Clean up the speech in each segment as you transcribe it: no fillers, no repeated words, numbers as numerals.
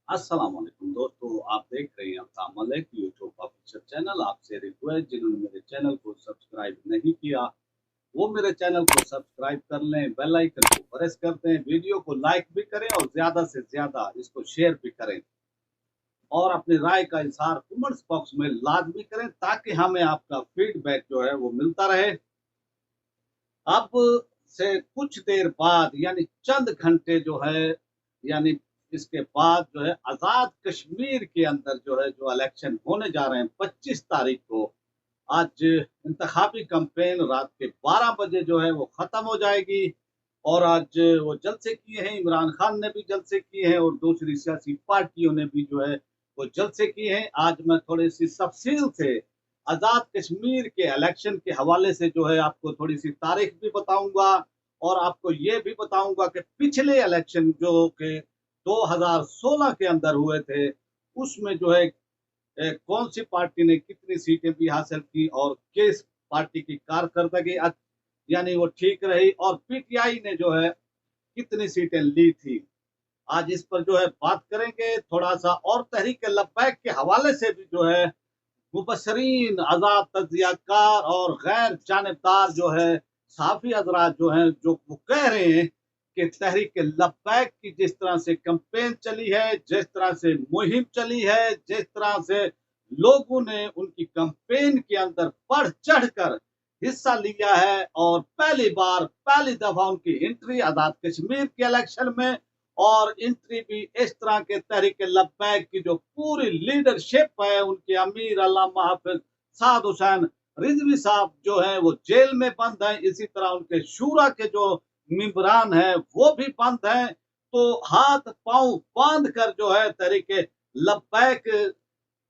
अस्सलाम वालेकुम दोस्तों, आप देख रहे हैं कामल एक यूट्यूब ऑफिशियल चैनल। आपसे रिक्वेस्ट, जिन्होंने मेरे चैनल को सब्सक्राइब नहीं किया वो मेरे चैनल को सब्सक्राइब कर लें, बेल आइकन को प्रेस कर दें, वीडियो को लाइक भी करें और ज़्यादा से ज़्यादा इसको शेयर भी करें और अपनी राय का इज़हार कमेंट्स बॉक्स में लाज़मी करें ताकि हमें आपका फीडबैक जो है वो मिलता रहे। अब से कुछ देर बाद यानी चंद घंटे जो है, यानी इसके बाद जो है आज़ाद कश्मीर के अंदर जो है जो इलेक्शन होने जा रहे हैं 25 तारीख को। आज इंतखाबी कैंपेन रात के 12 बजे जो है वो ख़त्म हो जाएगी और आज वो जलसे किए हैं, इमरान खान ने भी जलसे किए हैं और दूसरी सियासी पार्टियों ने भी जो है वो जलसे किए हैं। आज मैं थोड़ी सी तफसील से आज़ाद कश्मीर के इलेक्शन के हवाले से जो है आपको थोड़ी सी तारीख भी बताऊंगा और आपको ये भी बताऊंगा कि पिछले इलेक्शन जो कि 2016 के अंदर हुए थे उसमें जो है कौन सी पार्टी ने कितनी सीटें भी हासिल की और किस पार्टी की कारकर्दगी यानी वो ठीक रही और पीटीआई ने जो है कितनी सीटें ली थी। आज इस पर जो है बात करेंगे थोड़ा सा और तहरीक लब्बैक के हवाले से भी जो है मुबसरीन, आज़ाद तज्जियाकार और गैर जानिबदार जो है सहाफ़ी हज़रात जो हैं, जो वो कह रहे हैं कि तहरीक लब्बैक की जिस तरह से कैंपेन चली है, जिस तरह से मुहिम चली है, जिस तरह से लोगों ने उनकी कैंपेन के अंदर बढ़ चढ़कर हिस्सा लिया है और पहली दफ़ा उनकी एंट्री आज़ाद कश्मीर के इलेक्शन में और एंट्री भी इस तरह के तहरीक लब्बैक की जो पूरी लीडरशिप है, उनके अमीर अल्लामा हाफिज साद हुसैन रिजवी साहब जो है वो जेल में बंद हैं, इसी तरह उनके शूरा के जो मेंबरान हैं वो भी बंद हैं। तो हाथ पांव बांध कर जो है तहरीक लब्बैक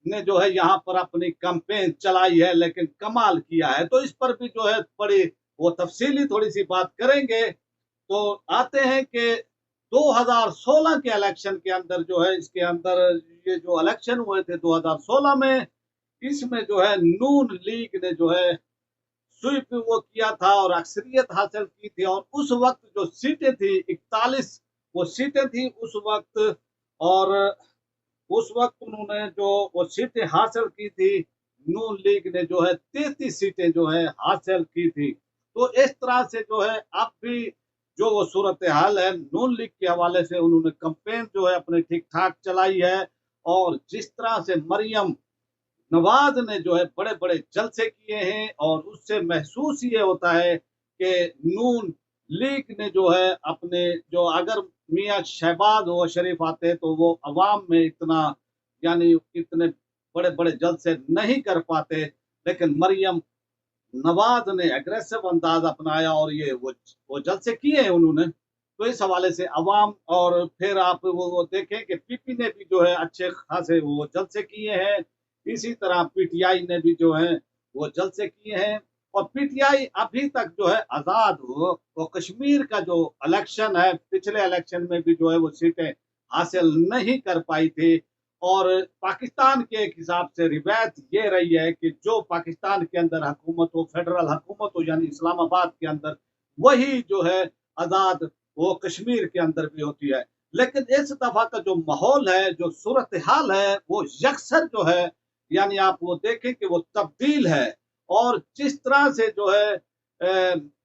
ने जो है यहाँ पर अपनी कैंपेन चलाई है, लेकिन कमाल किया है। तो इस पर भी जो है बड़ी वो तफसीली थोड़ी सी बात करेंगे। तो आते हैं कि 2016 के इलेक्शन के अंदर जो है, इसके अंदर ये जो इलेक्शन हुए थे 2016 में, इसमें जो है नून लीग ने जो है स्वीप वो किया था और अक्सरियत हासिल की थी और उस वक्त जो सीटें थी 41 वो सीटें थी उस वक्त। और उस वक्त उन्होंने जो वो सीटें हासिल की थी, नून लीग ने जो है 33 सीटें जो है हासिल की थी। तो इस तरह से जो है अब भी जो वो सूरत हाल है नून लीग के हवाले से उन्होंने कैंपेन जो है अपने ठीक ठाक चलाई है और जिस तरह से मरियम नवाज ने जो है बड़े बड़े जलसे किए हैं और उससे महसूस ये होता है कि नून लीग ने जो है अपने जो अगर मियाँ शहबाज व शरीफ आते तो वो अवाम में इतना यानी इतने बड़े बड़े जलसे नहीं कर पाते, लेकिन मरियम नवाज ने एग्रेसिव अंदाज अपनाया और ये वो जलसे किए हैं उन्होंने। तो इस हवाले से अवाम और फिर आप वो देखें कि पीपी ने भी जो है अच्छे खासे वो जलसे किए हैं, इसी तरह पीटीआई ने भी जो है वो जलसे किए हैं। और पीटीआई अभी तक जो है आज़ाद वो कश्मीर का जो इलेक्शन है, पिछले इलेक्शन में भी जो है वो सीटें हासिल नहीं कर पाई थी। और पाकिस्तान के एक हिसाब से रिवायत ये रही है कि जो पाकिस्तान के अंदर हुकूमत हो, फेडरल हुकूमत हो यानी इस्लामाबाद के अंदर, वही जो है आज़ाद वो कश्मीर के अंदर भी होती है। लेकिन इस दफा का जो माहौल है, जो सूरत हाल है, वो यकसर जो है यानी आप वो देखें कि वो तब्दील है। और जिस तरह से जो है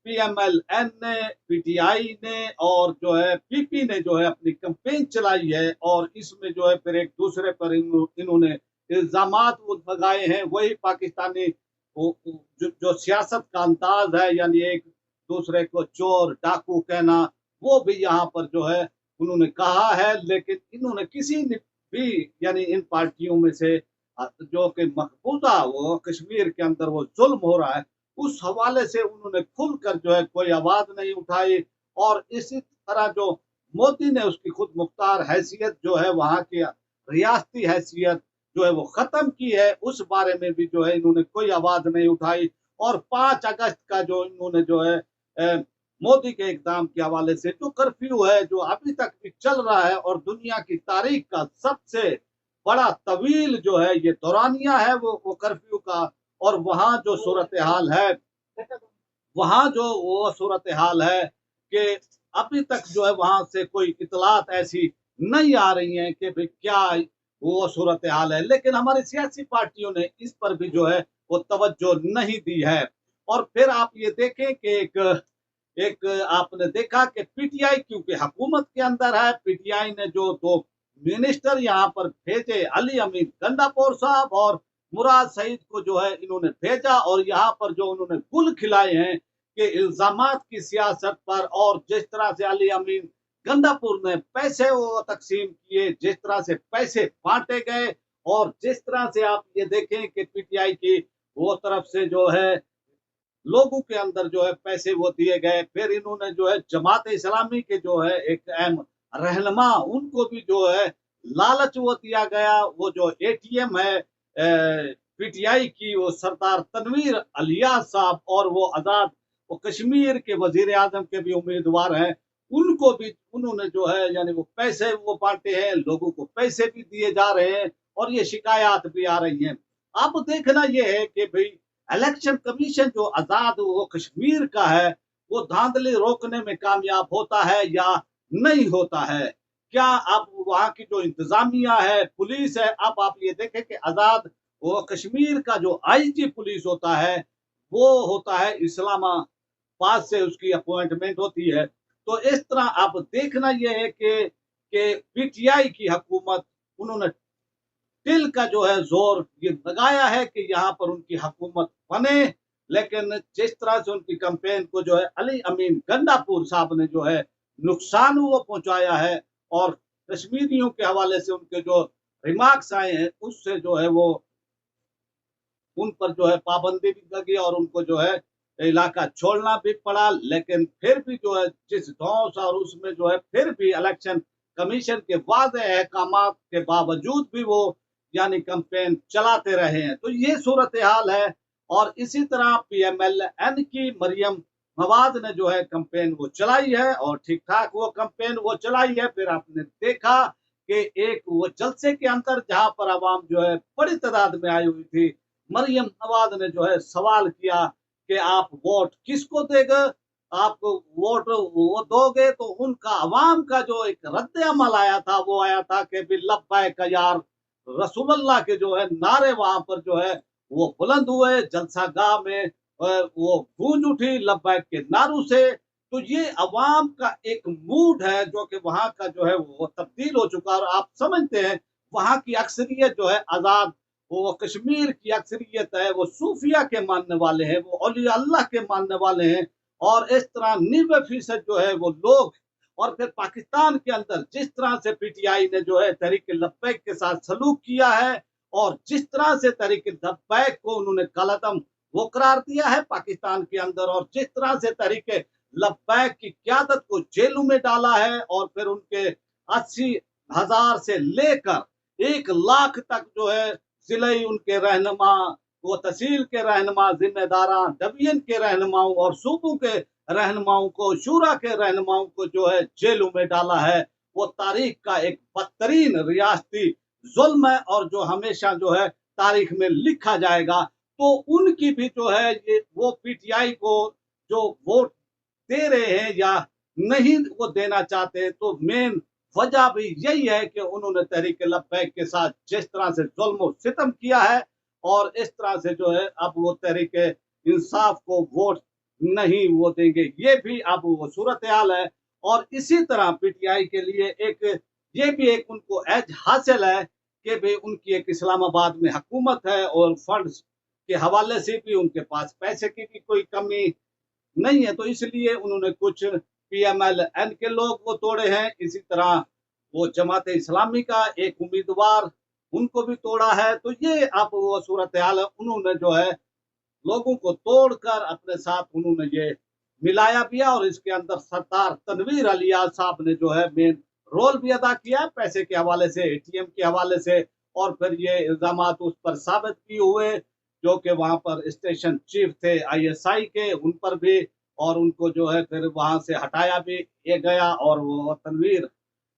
पीएमएल-एन ने, पीटीआई ने और जो है पीपी ने जो है अपनी कैंपेन चलाई है और इसमें जो है फिर एक दूसरे पर इन्होंने इल्जामात लगाए हैं, वही पाकिस्तानी जो सियासत का अंदाज है यानी एक दूसरे को चोर डाकू कहना, वो भी यहाँ पर जो है उन्होंने कहा है। लेकिन इन्होंने किसी ने भी यानी इन पार्टियों में से जो कि मकबूजा वो कश्मीर के अंदर वो जुल्म हो रहा है उस हवाले से उन्होंने खुलकर जो है कोई आवाज नहीं उठाई। और इसी तरह जो मोदी ने उसकी खुद मुख्तार हैसियत जो है वहां की रियासती हैसियत जो है वो खत्म की है, उस बारे में भी जो है इन्होंने कोई आवाज नहीं उठाई। और 5 अगस्त का जो इन्होंने जो है मोदी के इकदाम के हवाले से जो कर्फ्यू है जो अभी तक भी चल रहा है और दुनिया की तारीख का सबसे बड़ा तवील जो है ये दौरानिया है वो कर्फ्यू का। और वहां जो सूरत हाल है, वहां जो वो सूरत हाल है कि अभी तक जो है वहां से कोई इतलात ऐसी नहीं आ रही हैं कि भाई क्या वो सूरत हाल है। लेकिन हमारी सियासी पार्टियों ने इस पर भी जो है वो तवज्जो नहीं दी है। और फिर आप ये देखें कि एक एक आपने देखा कि पीटीआई क्योंकि हुकूमत के अंदर है, पीटीआई ने जो दो मिनिस्टर यहाँ पर भेजे, अली अमीन गंडापुर साहब और मुराद सईद को जो है इन्होंने भेजा, और यहाँ पर जो उन्होंने गुल खिलाए हैं कि इल्जामात की सियासत पर, और जिस तरह से अली अमीन गंडापुर ने पैसे वो तकसीम किए, जिस तरह से पैसे बांटे गए, और जिस तरह से आप ये देखें कि पीटीआई की वो तरफ से जो है लोगों के अंदर जो है पैसे वो दिए गए। फिर इन्होंने जो है जमात इस्लामी के जो है एक अहम रहनुमा उनको भी जो है लालच वो दिया गया। वो जो एटीएम है पीटीआई की, वो सरदार तनवीर अलियास साहब, और वो आजाद वो कश्मीर के वजीर आजम के भी उम्मीदवार हैं, उनको भी उन्होंने जो है यानी वो पैसे वो बांटे हैं, लोगों को पैसे भी दिए जा रहे हैं, और ये शिकायत भी आ रही हैं। अब देखना ये है कि भाई इलेक्शन कमीशन जो आजाद वो कश्मीर का है, वो धांधली रोकने में कामयाब होता है या नहीं होता है। क्या अब वहां की जो इंतजामिया है, पुलिस है, अब आप ये देखें कि आजाद वो कश्मीर का जो आईजी पुलिस होता है, वो होता है इस्लामाबाद से उसकी अपॉइंटमेंट होती है। तो इस तरह आप देखना यह है कि पीटीआई की हुकूमत उन्होंने दिल का जो है जोर ये लगाया है कि यहाँ पर उनकी हुकूमत बने। लेकिन जिस तरह से उनकी कैंपेन को जो है अली अमीन गंडापुर साहब ने जो है नुकसान वो पहुंचाया है, और कश्मीरियों के हवाले से उनके जो रिमार्क्स आए हैं उससे जो है वो उन पर जो है पाबंदी भी लगी, और उनको जो है इलाका छोड़ना भी पड़ा। लेकिन फिर भी जो है जिस धौंस और उसमें जो है फिर भी इलेक्शन कमीशन के वादे अहकाम के बावजूद भी वो यानी कैंपेन चलाते रहे हैं। तो ये सूरत हाल है। और इसी तरह पीएमएलएन की मरियम मवाद ने जो है कैंपेन वो चलाई है, और ठीक ठाक वो कैंपेन वो चलाई है। फिर आपने देखा कि एक वो जलसे के अंदर जहां पर आवाम जो है बड़ी तादाद में आई हुई थी, मरियम नवाज ने जो है सवाल किया कि आप वोट किसको देगा, आप वोट वो दोगे, तो उनका अवाम का जो एक रद्द अमल आया था वो आया था कि भी लब्बैक यार रसूलुल्लाह के जो है नारे वहां पर जो है वो बुलंद हुए, जलसा गाह में वो गूंज उठी लब्बैक के नारों से। तो ये अवाम का एक मूड है जो कि वहां का जो है वो तब्दील हो चुका। और आप समझते हैं वहां की अक्सरियत जो है आजाद वो कश्मीर की अक्सरियत है, वो सूफिया के मानने वाले हैं, वो औलिया अल्लाह के मानने वाले हैं, और इस तरह 90% जो है वो लोग। और फिर पाकिस्तान के अंदर जिस तरह से पीटीआई ने जो है तहरीक लब्बैक के साथ सलूक किया है, और जिस तरह से तहरीक लब्बैक को उन्होंने कलदम वो करार दिया है पाकिस्तान के अंदर, और जिस तरह से तहरीक लब्बैक की क्यादत को जेलों में डाला है, और फिर उनके 80,000 से लेकर 1 लाख तक जो है जिले उनके रहनुमा, वो तहसील के रहनुमा, जिम्मेदारा डिवीजन के रहनुमाओं और सूबों के रहनुमाओं को, शूरा के रहनुमाओं को जो है जेलों में डाला है। वो तारीख का एक बदतरीन रियासती जुल्म है, और जो हमेशा जो है तारीख में लिखा जाएगा। तो उनकी भी जो है ये वो पीटीआई को जो वोट दे रहे हैं या नहीं वो देना चाहते हैं, तो मेन वजह भी यही है कि उन्होंने तहरीक लब्बैक के साथ जिस तरह से जुल्म सितम किया है, और इस तरह से जो है अब वो तहरीक इंसाफ को वोट नहीं वो देंगे। ये भी अब वो सूरत हाल है। और इसी तरह पीटीआई के लिए एक ये भी एक उनको एज हासिल है कि भाई उनकी एक इस्लामाबाद में हुकूमत है, और फंड्स के हवाले से भी उनके पास पैसे की भी कोई कमी नहीं है। तो इसलिए उन्होंने कुछ पीएमएलएन के लोग वो तोड़े हैं, इसी तरह वो जमात इस्लामी का एक उम्मीदवार उनको भी तोड़ा है। तो ये अब वो सूरत हाल है। उन्होंने जो है लोगों को तोड़कर अपने साथ उन्होंने ये मिलाया भी है, और इसके अंदर सरदार तनवीर अलियास साहब ने जो है मेन रोल भी अदा किया, पैसे के हवाले से, एटीएम के हवाले से। और फिर ये इल्जाम उस पर साबित भी हुए जो कि वहां पर स्टेशन चीफ थे आईएसआई के, उन पर भी, और उनको जो है फिर वहां से हटाया भी ये गया। और वो तनवीर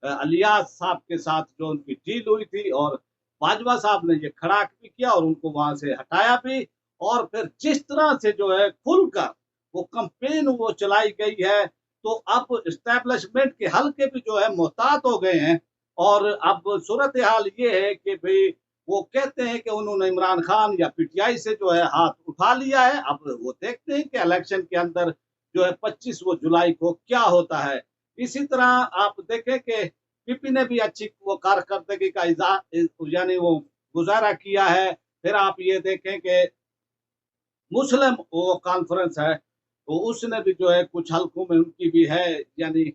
अलियास साहब के साथ जो उनकी डील हुई थी, और बाजवा साहब ने ये खड़ा भी किया और उनको वहां से हटाया भी। और फिर जिस तरह से जो है खुलकर वो कंपेन वो चलाई गई है, तो अब इस्टेब्लिशमेंट के हल्के भी जो है मोहतात हो गए हैं और अब सूरत हाल ये है कि भाई वो कहते हैं कि उन्होंने इमरान खान या पीटीआई से जो है हाथ उठा लिया है। अब वो देखते हैं कि इलेक्शन के अंदर जो है 25 वो जुलाई को क्या होता है। इसी तरह आप देखें कि पीपी ने भी अच्छी वो कारकर्दगी का यानी वो गुजारा किया है। फिर आप ये देखें कि मुस्लिम वो कॉन्फ्रेंस है, तो उसने भी जो है कुछ हलकों में उनकी भी है यानी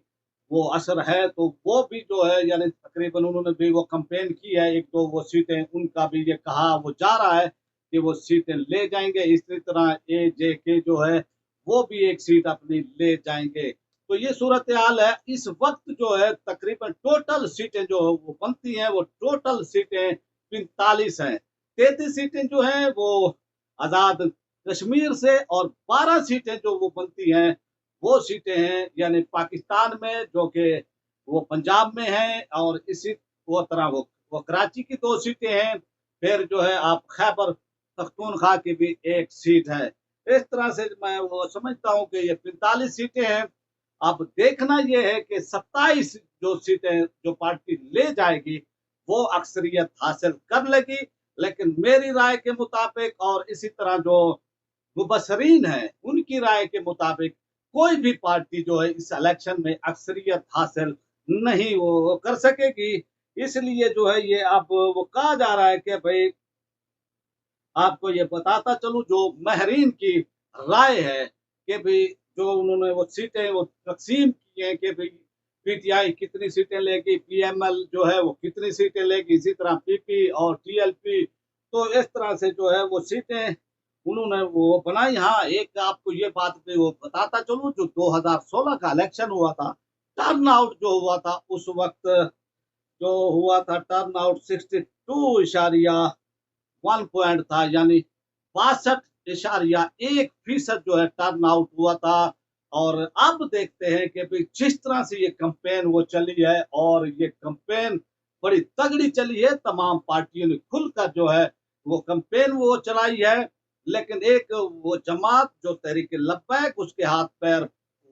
वो असर है, तो वो भी जो है यानी तकरीबन उन्होंने भी वो कैंपेन की है। एक तो वो सीटें उनका भी ये कहा वो जा रहा है कि वो सीटें ले जाएंगे। इसी तरह ए जे के जो है वो भी एक सीट अपनी ले जाएंगे। तो ये सूरत हाल है इस वक्त जो है। तकरीबन टोटल सीटें जो वो बनती हैं वो टोटल सीटें 45 हैं। 33 सीटें जो हैं वो आजाद कश्मीर से, और 12 सीटें जो वो बनती हैं वो सीटें हैं यानी पाकिस्तान में, जो कि वो पंजाब में हैं। और इसी वो तरह वो कराची की 2 सीटें हैं। फिर जो है आप खैबर पख्तूनख्वा की भी एक सीट है। इस तरह से मैं वो समझता हूँ कि ये 45 सीटें हैं। अब देखना ये है कि 27 जो सीटें जो पार्टी ले जाएगी वो अक्सरियत हासिल कर लेगी। लेकिन मेरी राय के मुताबिक और इसी तरह जो मुबसरीन है उनकी राय के मुताबिक कोई भी पार्टी जो है इस इलेक्शन में अक्सरियत हासिल नहीं वो कर सकेगी। इसलिए जो है ये अब वो कहा जा रहा है कि भाई आपको ये बताता चलूं जो महरीन की राय है कि भाई जो उन्होंने वो सीटें वो तकसीम की हैं कि भाई पीटीआई कितनी सीटें लेगी, पीएमएल जो है वो कितनी सीटें लेगी, इसी तरह पीपी और टीएलपी। तो इस तरह से जो है वो सीटें उन्होंने वो बनाई। हाँ, एक आपको ये बात भी वो बताता चलूं, जो 2016 का इलेक्शन हुआ था, टर्न आउट जो हुआ था उस वक्त जो हुआ था टर्न आउट 62.1 पॉइंट था, यानी 62.1% जो है टर्न आउट हुआ था। और अब देखते हैं कि भाई जिस तरह से ये कैंपेन वो चली है, और ये कैंपेन बड़ी तगड़ी चली है, तमाम पार्टियों ने खुलकर जो है वो कैंपेन वो चलाई है। लेकिन एक वो जमात जो तहरीक लब्बैक, उसके हाथ पैर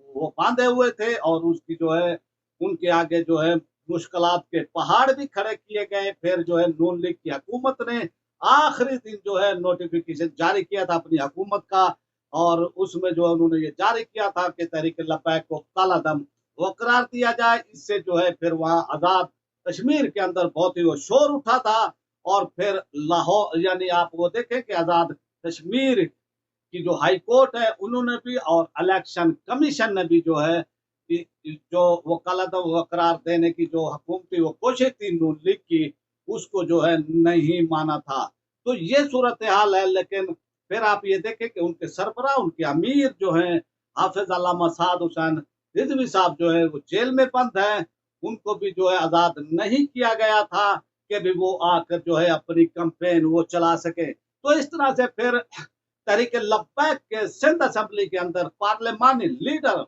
वो बांधे हुए थे, और उसकी जो है उनके आगे जो है मुश्किलात के पहाड़ भी खड़े किए गए। फिर जो है नून लीग की हुकूमत ने आखिरी दिन जो है नोटिफिकेशन जारी किया था अपनी हुकूमत का, और उसमें जो उन्होंने ये जारी किया था कि तहरीक लब्बैक को काला दम वो करार दिया जाए। इससे जो है फिर वहां आजाद कश्मीर के अंदर बहुत ही वो शोर उठा था। और फिर लाहौर यानी आप वो देखें कि आजाद कश्मीर की जो हाई कोर्ट है उन्होंने भी, और इलेक्शन कमीशन ने भी जो है जो वो कलदम वो करार देने की जो हुकूमती वो कोशिश थी नून लीग की, उसको जो है नहीं माना था। तो ये सूरत हाल है। लेकिन फिर आप ये देखें कि उनके सरबराह उनके अमीर जो हैं हाफिज अल्लामा साद हुसैन रिजवी साहब जो है वो जेल में बंद है। उनको भी जो है आजाद नहीं किया गया था कि भी वो आकर जो है अपनी कैंपेन वो चला सके। तो इस तरह से फिर तहरीक लब्बैक के सिंध असेंबली के अंदर पार्लियामानी लीडर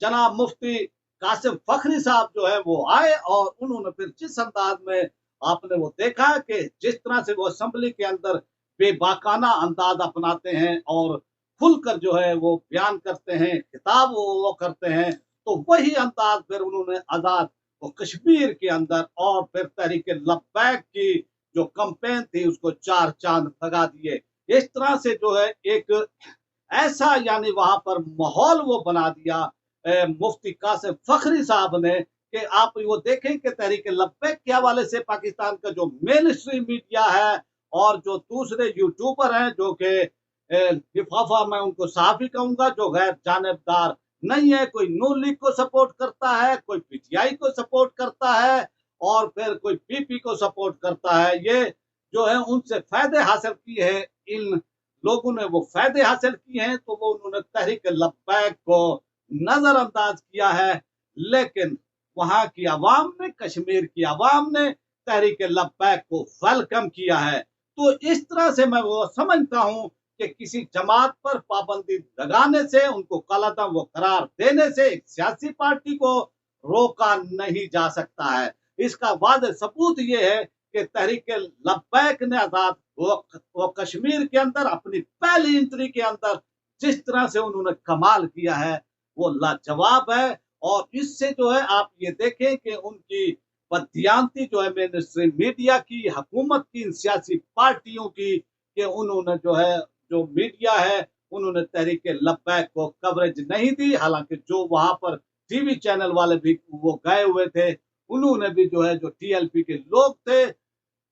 जनाब मुफ्ती कासिम फखरी साहब जो है वो आए, और उन्होंने फिर जिस अंदाज में आपने वो देखा कि जिस तरह से वो असेंबली के अंदर बेबाकाना अंदाज अपनाते हैं और खुलकर जो है वो बयान करते हैं, खिताब वो करते हैं, तो वही अंदाज फिर उन्होंने आजाद वो कश्मीर के अंदर और फिर तहरीक लब्बैक की जो कैंपेन थी उसको 4 चांद लगा दिए। इस तरह से जो है एक ऐसा यानी वहां पर माहौल वो बना दिया मुफ्ती कासिम फखरी साहब ने, कि आप वो देखें कि तहरीक लब्बैक के हवाले से पाकिस्तान का जो मेन स्ट्रीम मीडिया है और जो दूसरे यूट्यूबर हैं जो कि लिफाफा मैं उनको साफ ही कहूंगा, जो गैर जानबदार नहीं है, कोई नून लीग को सपोर्ट करता है, कोई पीटीआई को सपोर्ट करता है, और फिर कोई पीपी को सपोर्ट करता है। ये जो है उनसे फायदे हासिल किए हैं, इन लोगों ने वो फायदे हासिल किए हैं, तो वो उन्होंने तहरीक लब्बैक को नजरअंदाज किया है। लेकिन वहां की आवाम ने, कश्मीर की आवाम ने तहरीक लब्बैक को वेलकम किया है। तो इस तरह से मैं वो समझता हूं कि किसी जमात पर पाबंदी लगाने से, उनको कलदम वो करार देने से एक सियासी पार्टी को रोका नहीं जा सकता है। इसका वादे सबूत ये है कि तहरीक लब्बैक ने आजाद वो कश्मीर के अंदर अपनी पहली एंट्री के अंदर जिस तरह से उन्होंने कमाल किया है वो लाजवाब है। और इससे जो है आप ये देखें कि उनकी बददियांती जो है मेन स्ट्रीम मीडिया की, हुकूमत की, इन सियासी पार्टियों की, कि उन्होंने जो है, जो मीडिया है, उन्होंने तहरीक लब्बैक को कवरेज नहीं दी। हालांकि जो वहां पर टीवी चैनल वाले भी वो गए हुए थे, उन्होंने भी जो है, जो टीएलपी के लोग थे,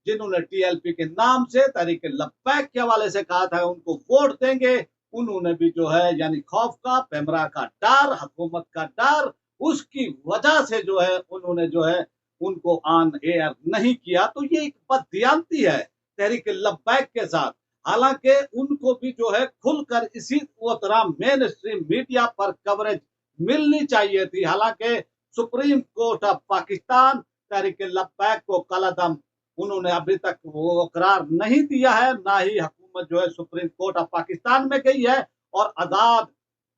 जिन्होंने टीएलपी के नाम से तहरीक लब्बैक के हवाले से कहा था उनको वोट देंगे, उन्होंने भी जो है, यानी खौफ का, पैमरा का डर, हुकूमत का डर, उसकी वजह से जो है, उन्होंने जो है, उनको ऑन एयर नहीं किया। तो ये एक बददियांती है तहरीक लब्बैक के साथ। हालांकि उनको भी जो है, खुलकर इसी वो तरह मेन स्ट्रीम मीडिया पर कवरेज मिलनी चाहिए थी। हालांकि supreme court of Pakistan Tehreek लब्बैक को कलअदम उन्होंने अभी तक वो करार नहीं दिया है, ना ही हुकूमत जो है सुप्रीम कोर्ट ऑफ पाकिस्तान में गई है। और आजाद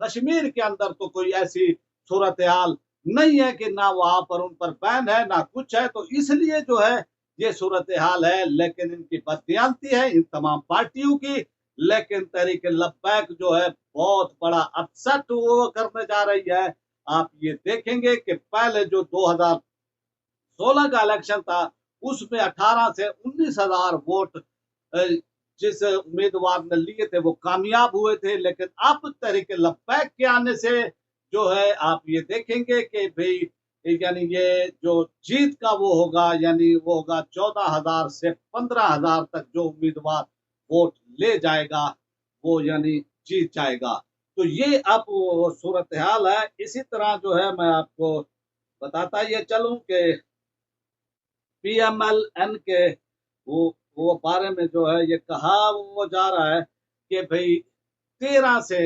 कश्मीर के अंदर तो कोई ऐसी सूरत हाल नहीं है कि ना वहां पर उन पर बैन है, ना कुछ है। तो इसलिए जो है, ये सूरत हाल है। लेकिन इनकी बददियांती है इन तमाम पार्टियों की। लेकिन तहरीक लब्बैक जो है, बहुत बड़ा अपसेट वो करने जा रही है। आप ये देखेंगे कि पहले जो 2016 का इलेक्शन था, उसमें 18 से 19 हजार वोट जिस उम्मीदवार ने लिए थे वो कामयाब हुए थे। लेकिन अब तहरीक लब्बैक के आने से जो है, आप ये देखेंगे कि भाई, यानी ये जो जीत का वो होगा, यानी वो होगा 14 हजार से 15 हजार तक जो उम्मीदवार वोट ले जाएगा, वो यानी जीत जाएगा। तो ये अब वो सूरत हाल है। इसी तरह जो है, मैं आपको बताता ये चलूं कि पीएमएलएन के वो बारे में जो है, ये कहा वो जा रहा है कि भाई 13 से,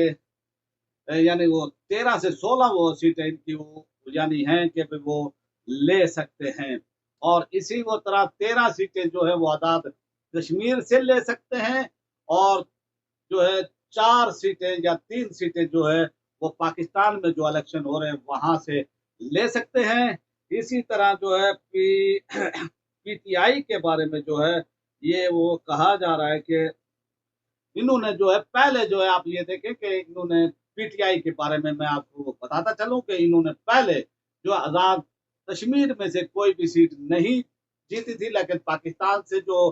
यानी वो 13 से 16 वो सीटें इनकी वो यानी हैं कि भाई वो ले सकते हैं। और इसी वो तरह 13 सीटें जो है, वो आजाद कश्मीर से ले सकते हैं। और जो है, 4 सीटें या 3 सीटें जो है, वो पाकिस्तान में जो इलेक्शन हो रहे हैं वहां से ले सकते हैं। इसी तरह जो है, पीटीआई के बारे में जो है, ये वो कहा जा रहा है कि इन्होंने जो है, पहले जो है, आप ये देखें कि इन्होंने पीटीआई के बारे में मैं आपको बताता चलूं कि इन्होंने पहले जो आजाद कश्मीर में से कोई भी सीट नहीं जीती थी। लेकिन पाकिस्तान से जो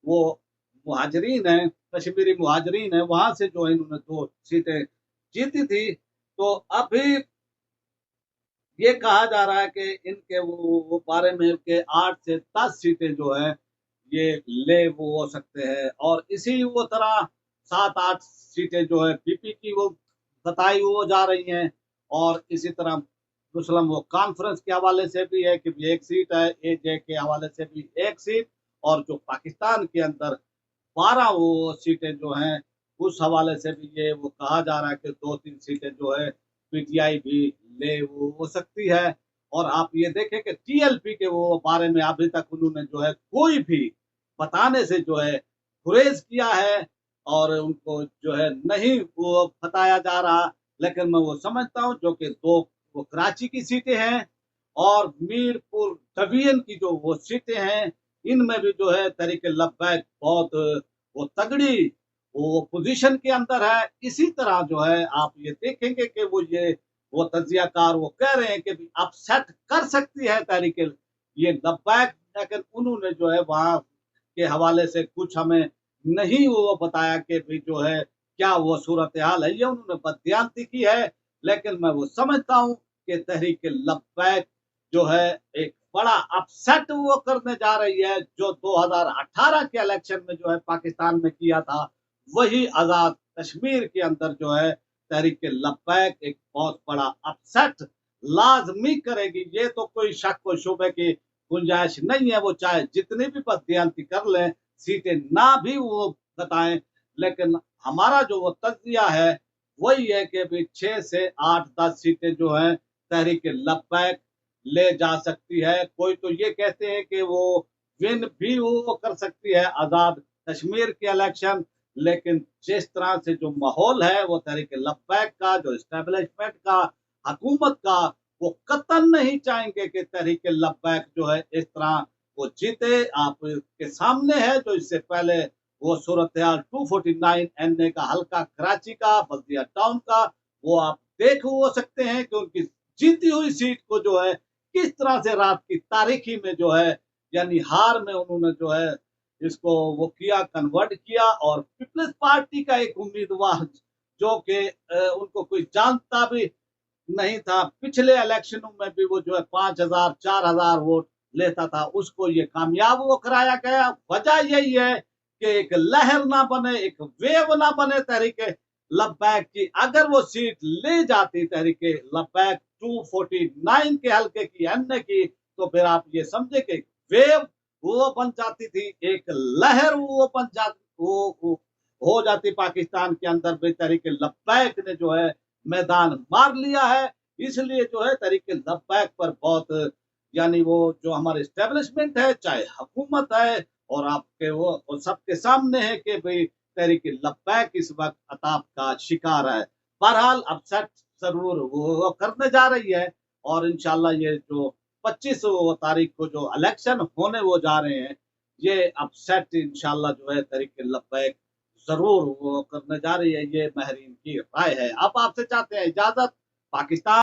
वो मुहाजरीन है, कश्मीरी मुहाजरीन है, वहां से जो है, इन्होंने 2 सीटें जीती थी। तो अभी ये कहा जा रहा है कि इनके वो बारे में के 8 से 10 सीटें जो है, ये ले वो हो सकते हैं। और इसी वो तरह 7-8 सीटें जो है, पीपी की वो बताई वो जा रही हैं। और इसी तरह मुस्लिम वो कॉन्फ्रेंस के हवाले से भी है कि एक सीट है, एजे के हवाले से भी एक सीट। और जो पाकिस्तान के अंदर 12 वो सीटें जो हैं, उस हवाले से भी ये वो कहा जा रहा है कि 2-3 सीटें जो है, पीटीआई भी ले वो हो सकती है। और आप ये देखें कि टीएलपी के वो बारे में अभी तक उन्होंने जो है, कोई भी बताने से जो है, गुरेज किया है। और उनको जो है, नहीं वो बताया जा रहा। लेकिन मैं वो समझता हूँ जो कि 2 वो कराची की सीटें हैं, और मीरपुर डिवीजन की जो वो सीटें हैं, इनमें भी जो है, तहरीक लब्बैक बहुत वो तगड़ी वो पोजीशन के अंदर है। इसी तरह जो है, आप ये देखेंगे कि वो तजियाकार वो कह रहे हैं कि अपसेट कर सकती है तहरीक ये लब्बैक। लेकिन उन्होंने जो है, वहां के हवाले से कुछ हमें नहीं वो बताया कि भी जो है, क्या वो सूरत हाल है। ये उन्होंने बददियांती की है। लेकिन मैं वो समझता हूँ कि तहरीक लब्बैक जो है, एक बड़ा अपसेट वो करने जा रही है। जो 2018 के इलेक्शन में जो है, पाकिस्तान में किया था, वही आजाद कश्मीर के अंदर जो है, तहरीक लब्बैक एक बहुत बड़ा अपसेट लाजमी करेगी। ये तो कोई शक व शुबे की गुंजाइश नहीं है। वो चाहे जितनी भी बददियांती कर लें, सीटें ना भी वो बताएं, लेकिन हमारा जो वो तजिया है, वही है कि भी 6 से 8-10 सीटें जो हैं, तहरीक लब्बैक ले जा सकती है। कोई तो ये कहते हैं कि वो विन भी वो कर सकती है आजाद कश्मीर के इलेक्शन। लेकिन जिस तरह से जो माहौल है, वो तहरीक लब्बैक का, जो इस्टेब्लिशमेंट का, हुकूमत का, वो कतन नहीं चाहेंगे कि तहरीक लब्बैक जो है, इस तरह वो जीते। आपके सामने है जो इससे पहले वो सूरत हाल 249 एनए का हल्का कराची का, बल्दिया टाउन का, वो आप देख हो सकते हैं कि उनकी जीती हुई सीट को जो है, किस तरह से रात की तारीखी में जो है यानी हार में उन्होंने जो है इसको वो किया, कन्वर्ट किया। और पीपल्स पार्टी का एक उम्मीदवार जो कि उनको कोई जानता भी नहीं था, पिछले इलेक्शनों में भी वो जो है 5,000 4,000 वोट लेता था, उसको ये कामयाब वो कराया गया। वजह यही है कि एक लहर ना बने, एक वेव ना बने तहरीके लब्बैक की। अगर वो सीट ले जाती तहरीके लब्बैक 249 के हल्के की, अन्य की, तो फिर आप ये समझे कि वेव वो बन जाती थी, एक लहर वो बन जाती, वो हो जाती पाकिस्तान के अंदर भी। तहरीके लब्बैक ने जो है मैदान मार लिया है। इसलिए जो है तहरीके लब्बैक पर बहुत यानी वो जो हमारे इस्टेब्लिशमेंट है, चाहे हुकूमत है और आपके वो सबके सामने है कि भाई तहरीके लब्बैक इस वक्त अताब का शिकार है। बहरहाल अपसेट जरूर वो करने जा रही है और इंशाल्लाह ये जो 25 तारीख को जो इलेक्शन होने वो जा रहे हैं, ये अपसेट इंशाल्लाह जो है तहरीके लब्बैक जरूर वो करने जा रही है। ये महरीन की राय है। अब आपसे चाहते हैं इजाजत। पाकिस्तान